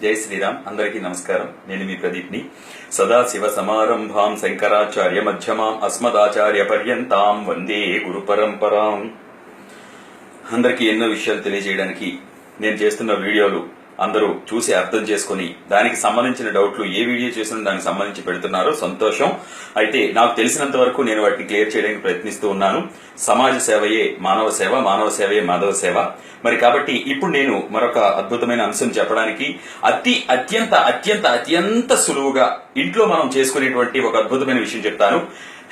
జై శ్రీరామ్. అందరికీ నమస్కారం. నేను మీ ప్రదీప్ని. సదాశివ సమారంభాం శంకరాచార్య మధ్యమాం అస్మదాచార్య పర్యంతాం వందే గురు పరంపరాం. అందరికీ ఎన్నో విషయాలు తెలియజేయడానికి నేను చేస్తున్న వీడియోలు అందరూ చూసి అర్థం చేసుకుని దానికి సంబంధించిన డౌట్లు ఏ వీడియో చేసినా దానికి సంబంధించి పెడుతున్నారో సంతోషం. అయితే నాకు తెలిసినంత వరకు నేను వాటిని క్లియర్ చేయడానికి ప్రయత్నిస్తూ ఉన్నాను. సమాజ సేవయే మానవ సేవ, మానవ సేవయే మాధవ సేవ. మరి కాబట్టి ఇప్పుడు నేను మరొక అద్భుతమైన అంశం చెప్పడానికి అత్యంత అత్యంత అత్యంత సులువుగా ఇంట్లో మనం చేసుకునేటువంటి ఒక అద్భుతమైన విషయం చెప్తాను.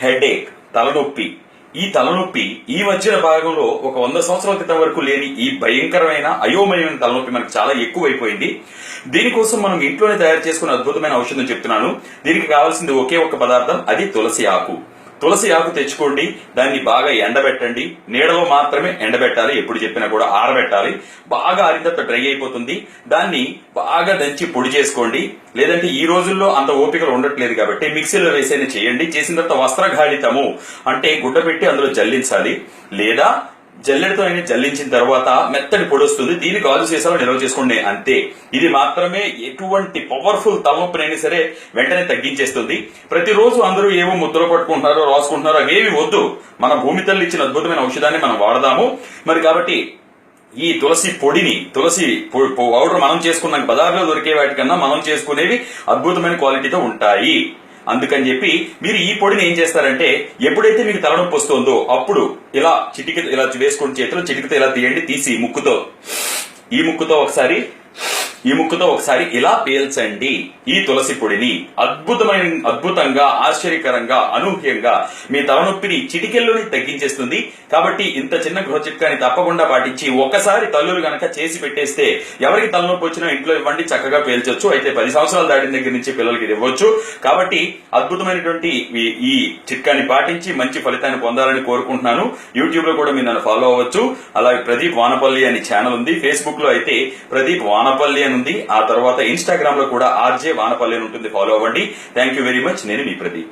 హెడేక్, తలనొప్పి. ఈ తలనొప్పి ఈ మధ్య భాగంలో ఒక 100 సంవత్సరాల క్రితం వరకు లేని ఈ భయంకరమైన అయోమయమైన తలనొప్పి మనకు చాలా ఎక్కువైపోయింది. దీనికోసం మనం ఇంట్లోనే తయారు చేసుకున్న అద్భుతమైన ఔషధం చెప్తున్నాను. దీనికి కావాల్సింది ఒకే ఒక్క పదార్థం, అది తులసి ఆకు. తులసి ఆకు తెచ్చుకోండి, దాన్ని బాగా ఎండబెట్టండి. నీడలో మాత్రమే ఎండబెట్టాలి, ఎప్పుడు చెప్పినా కూడా ఆరబెట్టాలి. బాగా ఆరిన తర్వాత డ్రై అయిపోతుంది. దాన్ని బాగా దంచి పొడి చేసుకోండి. లేదంటే ఈ రోజుల్లో అంత ఓపికలు ఉండట్లేదు కాబట్టి మిక్సీలో వేసేది చేయండి. చేసిన తర్వాత వస్త్రఘాళితము అంటే గుడ్డ పెట్టి అందులో జల్లించాలి. లేదా జల్లెడతో అయినా జల్లించిన తర్వాత మెత్తటి పొడి వస్తుంది. దీన్ని గాజు సీసాలో నిల్వ చేసుకోండి, అంతే. ఇది మాత్రమే ఎటువంటి పవర్ఫుల్ తలనొప్పినైనా సరే వెంటనే తగ్గించేస్తుంది. ప్రతిరోజు అందరూ ఏవో ముద్దలు పట్టుకుంటున్నారో రాసుకుంటున్నారో అవేవి వద్దు. మన భూమి తల్లి ఇచ్చిన అద్భుతమైన ఔషధాన్ని మనం వాడదాము. మరి కాబట్టి ఈ తులసి పొడిని, తులసి పౌడర్ మనం చేసుకున్న బజార్లో దొరికే వాటికన్నా మనం చేసుకునేవి అద్భుతమైన క్వాలిటీతో ఉంటాయి. అందుకని చెప్పి మీరు ఈ పొడిని ఏం చేస్తారంటే, ఎప్పుడైతే మీకు తలనొప్పి వస్తుందో అప్పుడు ఇలా ఇలా వేసుకుని చేతిలో చిటికతో ఇలా తీయండి. తీసి ఈ ముక్కుతో ఒకసారి ఇలా పీల్చండి ఈ తులసి పొడిని. అద్భుతంగా, ఆశ్చర్యకరంగా, అనూహ్యంగా మీ తలనొప్పిని చిటికెల్లోనే తగ్గించేస్తుంది. కాబట్టి ఇంత చిన్న గృహ చిట్కాని తప్పకుండా పాటించి ఒకసారి తల్లులు గనక చేసి పెట్టేస్తే ఎవరికి తలనొప్పి వచ్చినా ఇంట్లో ఇవ్వండి, చక్కగా పేల్చొచ్చు. అయితే 10 సంవత్సరాలు దాటిన దగ్గర నుంచి పిల్లలకి ఇది ఇవ్వచ్చు. కాబట్టి అద్భుతమైనటువంటి ఈ చిట్కాని పాటించి మంచి ఫలితాన్ని పొందాలని కోరుకుంటున్నాను. యూట్యూబ్ లో కూడా మీరు నన్ను ఫాలో అవ్వచ్చు. అలాగే ప్రదీప్ వానపల్లి అనే ఛానల్ ఉంది. ఫేస్బుక్ లో అయితే ప్రదీప్ వానపల్లి అని ఉంది. ఆ తర్వాత ఇన్స్టాగ్రామ్ లో కూడా ఆర్జే వానపల్లి అని ఉంటుంది, ఫాలో అవ్వండి. Thank you very much. నేను మీ ప్రదీప్.